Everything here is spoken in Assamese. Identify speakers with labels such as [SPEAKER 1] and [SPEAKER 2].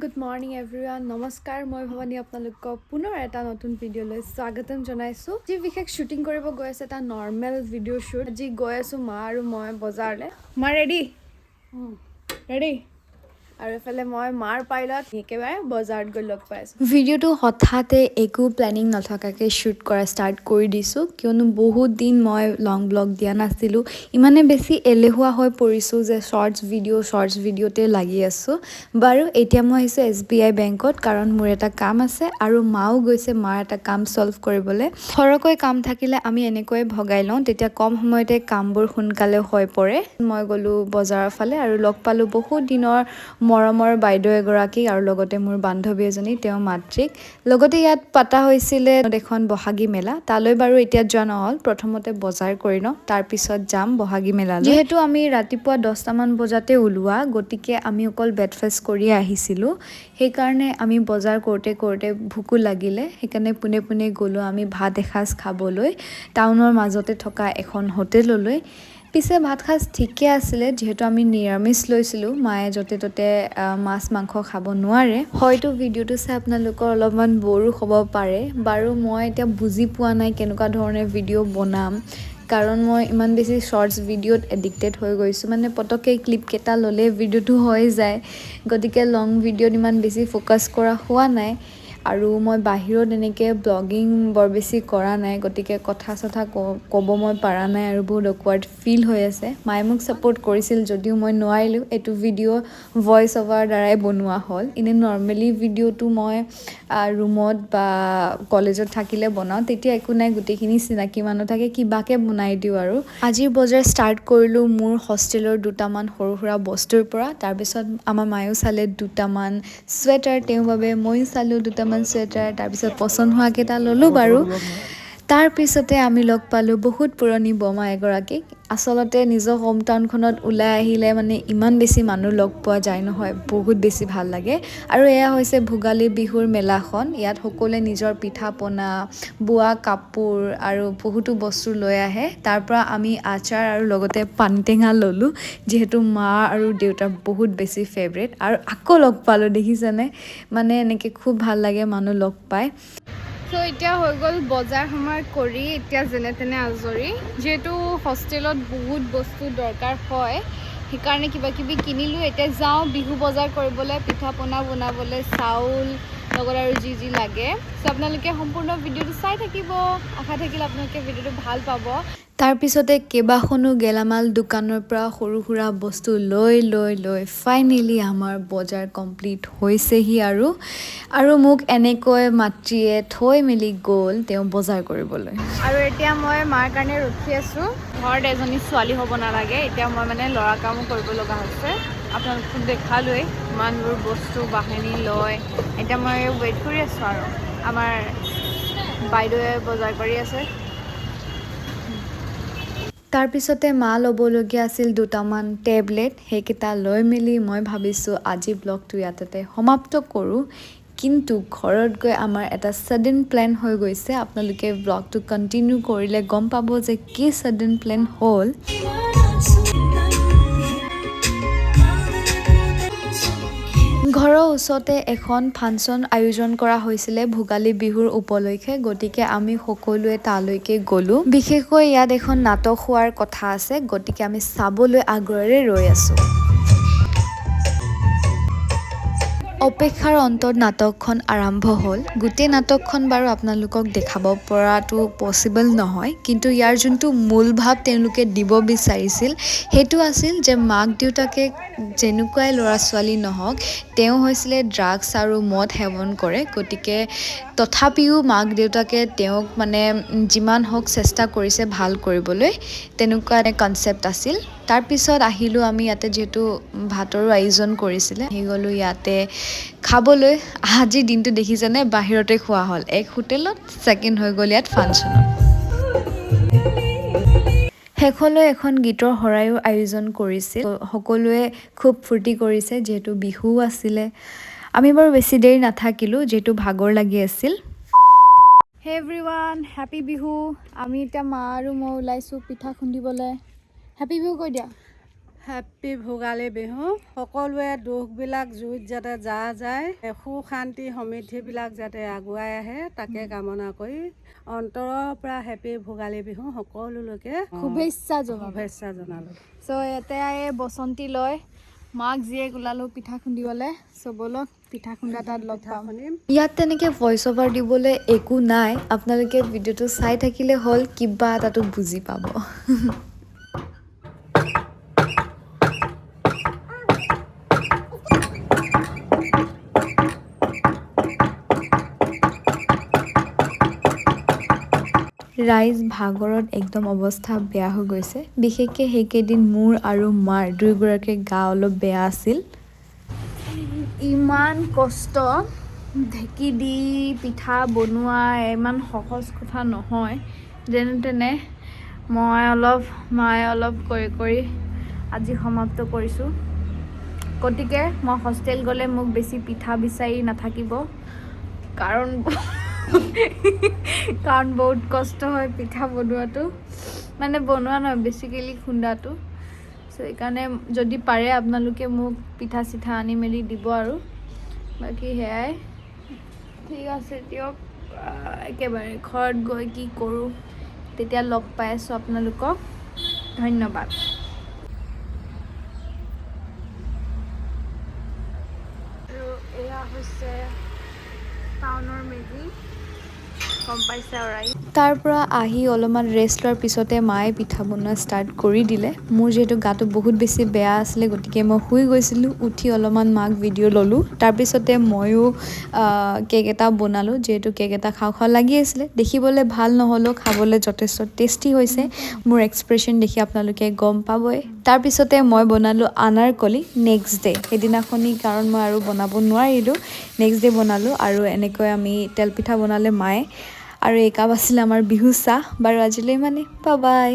[SPEAKER 1] Good morning everyone. নমস্কাৰ মই ভৱানী আপোনালোকক পুনৰ এটা নতুন ভিডিঅ'লৈ স্বাগতম জনাইছো। যি বিশেষ শুটিং কৰিব গৈ আছে এটা নৰ্মেল ভিডিঅ' শুট। আজি গৈ আছো মা আৰু মই বজাৰলৈ। মা ৰেডি? ৰেডি? আৰু এফালে মই মাৰ পাইলত একেবাৰে বজাৰত গৈ লগ পাই আছো। ভিডিঅ'টো হঠাতে একো প্লেনিং নথকাকৈ শ্বুট কৰা ষ্টাৰ্ট কৰি দিছোঁ কিয়নো বহুত দিন মই লং ব্লগ দিয়া নাছিলোঁ। ইমানে বেছি এলেহুৱা হৈ পৰিছোঁ যে শৰ্টছ ভিডিঅ'তে লাগি আছোঁ। বাৰু এতিয়া মই আহিছোঁ SBI বেংকত কাৰণ মোৰ এটা কাম আছে আৰু মাও গৈছে মাৰ এটা কাম সলভ কৰিবলৈ। সৰহকৈ কাম থাকিলে আমি এনেকৈ ভগাই লওঁ, তেতিয়া কম সময়তে কামবোৰ সোনকালে হৈ পৰে। মই গ'লো বজাৰৰ ফালে আৰু লগ পালোঁ বহুত দিনৰ মৰমৰ বাইদেউ এগৰাকীক আৰু লগতে মোৰ বান্ধৱী এজনী, তেওঁ মাতৃক। লগতে ইয়াত পাতা হৈছিলে এখন বহাগী মেলা, তালৈ বাৰু এতিয়া যোৱা নহ'ল। প্ৰথমতে বজাৰ কৰি লওঁ, তাৰপিছত যাম বহাগী মেলালৈ। যিহেতু আমি ৰাতিপুৱা 10টামান বজাতে ওলোৱা, গতিকে আমি অকল ব্ৰেকফাষ্ট কৰিয়ে আহিছিলোঁ। সেইকাৰণে আমি বজাৰ কৰোঁতে ভোকো লাগিলে, সেইকাৰণে পোনে পোনে গ'লোঁ আমি ভাত এসাঁজ খাবলৈ টাউনৰ মাজতে থকা এখন হোটেললৈ। পিছে ভাত সাজ ঠিকে আছিলে, যিহেতু আমি নিৰামিষ লৈছিলোঁ। মায়ে য'তে ত'তে মাছ মাংস খাব নোৱাৰে। হয়তো ভিডিঅ'টো চাই আপোনালোকৰ অলপমান বৰো হ'ব পাৰে। বাৰু মই এতিয়া বুজি পোৱা নাই কেনেকুৱা ধৰণে ভিডিঅ' বনাম, কাৰণ মই ইমান বেছি শৰ্টছ ভিডিঅ'ত এডিক্টেড হৈ গৈছোঁ। মানে পটককৈ ক্লিপকেইটা ল'লে ভিডিঅ'টো হৈ যায়, গতিকে লং ভিডিঅ'ত ইমান বেছি ফ'কাছ কৰা হোৱা নাই। আৰু মই বাহিৰত এনেকৈ ব্লগিং বৰ বেছি কৰা নাই, গতিকে কথা চথা ক'ব মই পৰা নাই আৰু বহুত অকৱাৰ্ড ফিল হৈ আছে। মায়ে মোক ছাপোৰ্ট কৰিছিল যদিও মই নোৱাৰিলোঁ। এইটো ভিডিঅ' ভইচ অভাৰ দ্বাৰাই বনোৱা হ'ল। এনেই নৰ্মেলি ভিডিঅ'টো মই ৰুমত বা কলেজত থাকিলে বনাওঁ, তেতিয়া একো নাই, গোটেইখিনি চিনাকি মানুহ থাকে, কিবাকে বনাই দিওঁ আৰু। আজিৰ বজাৰ ষ্টাৰ্ট কৰিলোঁ মোৰ হোষ্টেলৰ দুটামান সৰু সুৰা বস্তুৰ পৰা। তাৰপিছত আমাৰ মায়েও চালে দুটামান চুৱেটাৰ তেওঁৰ বাবে, ময়ো চালোঁ দুটামান চুৱেটাৰ। তাৰপিছত পচন্দ হোৱাকেইটা ল'লোঁ বাৰু। তাৰপিছতে আমি লগ পালোঁ বহুত পুৰণি বৰমা এগৰাকীক। আচলতে নিজৰ হোম টাউনখনত ওলাই আহিলে মানে ইমান বেছি মানুহ লগ পোৱা যায় নহয়, বহুত বেছি ভাল লাগে। আৰু এয়া হৈছে ভোগালী বিহুৰ মেলাখন। ইয়াত সকলোৱে নিজৰ পিঠা পনা, বোৱা কাপোৰ আৰু বহুতো বস্তু লৈ আহে। তাৰ পৰা আমি আচাৰ আৰু লগতে পানীটেঙা ল'লোঁ, যিহেতু মা আৰু দেউতাৰ বহুত বেছি ফেভৰেট। আৰু আকৌ লগ পালোঁ, দেখিছেনে? মানে এনেকৈ খুব ভাল লাগে মানুহ লগ পায়। চ' এতিয়া হৈ গ'ল বজাৰ সমাৰ কৰি এতিয়া যেনে তেনে আজৰি। যিহেতু হোষ্টেলত বহুত বস্তু দৰকাৰ হয়, সেইকাৰণে কিবা কিবি কিনিলোঁ। এতিয়া যাওঁ বিহু বজাৰ কৰিবলৈ, পিঠা পনা বনাবলৈ চাউল লগত আৰু যি লাগে। চ' আপোনালোকে সম্পূৰ্ণ ভিডিঅ'টো চাই থাকিব, আশা থাকিলে আপোনালোকে ভিডিঅ'টো ভাল পাব। তাৰপিছতে কেইবাখনো গেলামাল দোকানৰ পৰা সৰু সুৰা বস্তু লৈ ফাইনেলি আমাৰ বজাৰ কমপ্লিট হৈছেহি। আৰু মোক এনেকৈ মাতৃয়ে থৈ মেলি গ'ল তেওঁ বজাৰ কৰিবলৈ। আৰু এতিয়া মই মাৰ কাৰণে ৰখি আছোঁ। ঘৰত এজনী ছোৱালী হ'ব নালাগে, এতিয়া মই মানে ল'ৰা কামো কৰিব লগা হৈছে। আপোনালোকক দেখালোৱেই ইমানবোৰ বস্তু বাহিনী লৈ। এতিয়া মই ৱেইট কৰি আছোঁ আৰু আমাৰ বাইদেৱে বজাৰ কৰি আছে। তাৰপিছতে মা ল'বলগীয়া আছিল দুটামান টেবলেট, সেইকেইটা লৈ মেলি মই ভাবিছোঁ আজি ব্লগটো ইয়াতে সমাপ্ত কৰোঁ। কিন্তু ঘৰত গৈ আমাৰ এটা ছাডেন প্লেন হৈ গৈছে। আপোনালোকে ব্লগটো কণ্টিনিউ কৰিলে গম পাব যে কি ছাডেন প্লেন হ'ল। ঘৰৰ ওচৰতে এখন ফাংচন আয়োজন কৰা হৈছিলে ভোগালী বিহুৰ উপলক্ষে, গতিকে আমি সকলোৱে তালৈকে গ'লোঁ। বিশেষকৈ ইয়াত এখন নাটক হোৱাৰ কথা আছে, গতিকে আমি চাবলৈ আগ্ৰহেৰে ৰৈ আছোঁ। অপেক্ষাৰ অন্তত নাটকখন আৰম্ভ হ'ল। গোটেই নাটকখন বাৰু আপোনালোকক দেখাব পৰাটো পচিবল নহয়, কিন্তু ইয়াৰ যোনটো মূল ভাৱ তেওঁলোকে দিব বিচাৰিছিল সেইটো আছিল যে মাক দেউতাকে যেনেকুৱাই ল'ৰা ছোৱালী নহওক, তেওঁ হৈছিলে ড্ৰাগছ আৰু মদ সেৱন কৰে। গতিকে তথাপিও মাক দেউতাকে তেওঁক মানে যিমান হওক চেষ্টা কৰিছে ভাল কৰিবলৈ, তেনেকুৱা এটা কনচেপ্ট আছিল। তাৰপিছত আহিলোঁ আমি ইয়াতে, যিহেতু ভাতৰো আয়োজন কৰিছিলে, আহি গ'লোঁ ইয়াতে খাবলৈ। আজিৰ দিনটো দেখিছেনে, বাহিৰতে খোৱা হ'ল, এক হোটেলত, ছেকেণ্ড হৈ গ'ল ইয়াত ফাংচনত। শেষলৈ এখন গীতৰ শৰায়ো আয়োজন কৰিছিল। সকলোৱে খুব ফূৰ্তি কৰিছে, যিহেতু বিহু আছিলে। আমি বাৰু বেছি দেৰি নাথাকিলোঁ, যিহেতু ভাগৰ লাগি আছিল। হে এভৰিৱান, হেপী বিহু। আমি এতিয়া মা আৰু মই ওলাইছোঁ পিঠা খুন্দিবলৈ। হেপী বিহু কৈ দিয়া।
[SPEAKER 2] হেপী ভোগালী বিহু। সকলোৱে দুখবিলাক জুইত যাতে যা যায়, সুখ শান্তি সমৃদ্ধিবিলাক যাতে আগুৱাই আহে তাকে কামনা কৰি অন্তৰৰ পৰা হেপী ভোগালী বিহু সকলোলৈকে
[SPEAKER 1] শুভেচ্ছা
[SPEAKER 2] জনালোঁ।
[SPEAKER 1] চ' ইয়াতে বসন্তী লয় মাক জীয়েক ওলালোঁ পিঠা খুন্দিবলৈ। চ' ব'লক পিঠা খুন্দা তাত লগ পাম। ইয়াত তেনেকৈ ভইচ অভাৰ দিবলৈ একো নাই, আপোনালোকে ভিডিঅ'টো চাই থাকিলে হ'ল, কিবা এটাতো বুজি পাব। ৰাইজ ভাগৰত একদম অৱস্থা বেয়া হৈ গৈছে, বিশেষকৈ সেইকেইদিন মোৰ আৰু মাৰ দুয়োগৰাকীৰ গা অলপ বেয়া আছিল। ইমান কষ্ট, ঢেঁকী দি পিঠা বনোৱা ইমান সহজ কথা নহয়। যেনে তেনে মায়ে অলপ কৰি আজি সমাপ্ত কৰিছোঁ। গতিকে মই হোষ্টেল গ'লে মোক বেছি পিঠা বিচাৰি নাথাকিব, কাৰণ বহুত কষ্ট হয় পিঠা বনোৱাটো, মানে বনোৱা নহয় বেছিকেলি খুন্দাটো। চ' সেইকাৰণে যদি পাৰে আপোনালোকে মোক পিঠা চিঠা আনি মেলি দিব আৰু বাকী সেয়াই। ঠিক আছে দিয়ক, একেবাৰে ঘৰত গৈ কি কৰোঁ তেতিয়া লগ পাই আছোঁ আপোনালোকক। ধন্যবাদ। আৰু এয়া হৈছে টাউনৰ মেগী, গম পাইছে আৰু। তাৰ পৰা আহি অলপমান ৰেষ্ট লোৱাৰ পিছতে মায়ে পিঠা বনোৱা ষ্টাৰ্ট কৰি দিলে। মোৰ যিহেতু গাটো বহুত বেছি বেয়া আছিলে, গতিকে মই শুই গৈছিলোঁ। উঠি অলপমান মাক ভিডিঅ' ল'লোঁ। তাৰপিছতে ময়ো কেক এটা বনালোঁ, যিহেতু কেক এটা খাওঁ খাওঁ লাগি আছিলে। দেখিবলৈ ভাল নহ'লেও খাবলৈ যথেষ্ট টেষ্টি হৈছে, মোৰ এক্সপ্ৰেশ্যন দেখি আপোনালোকে গম পাবই। তাৰপিছতে মই বনালোঁ আনাৰকলি নেক্সট ডে' সেইদিনাখনি, কাৰণ মই আৰু বনাব নোৱাৰিলোঁ। নেক্সট ডে' বনালোঁ আৰু এনেকৈ আমি তেলপিঠা বনালে মায়ে। আৰু এই কাপ আছিলে আমাৰ বিহু চাহ। বাৰু আজিলৈ ইমানেই, বাই বাই।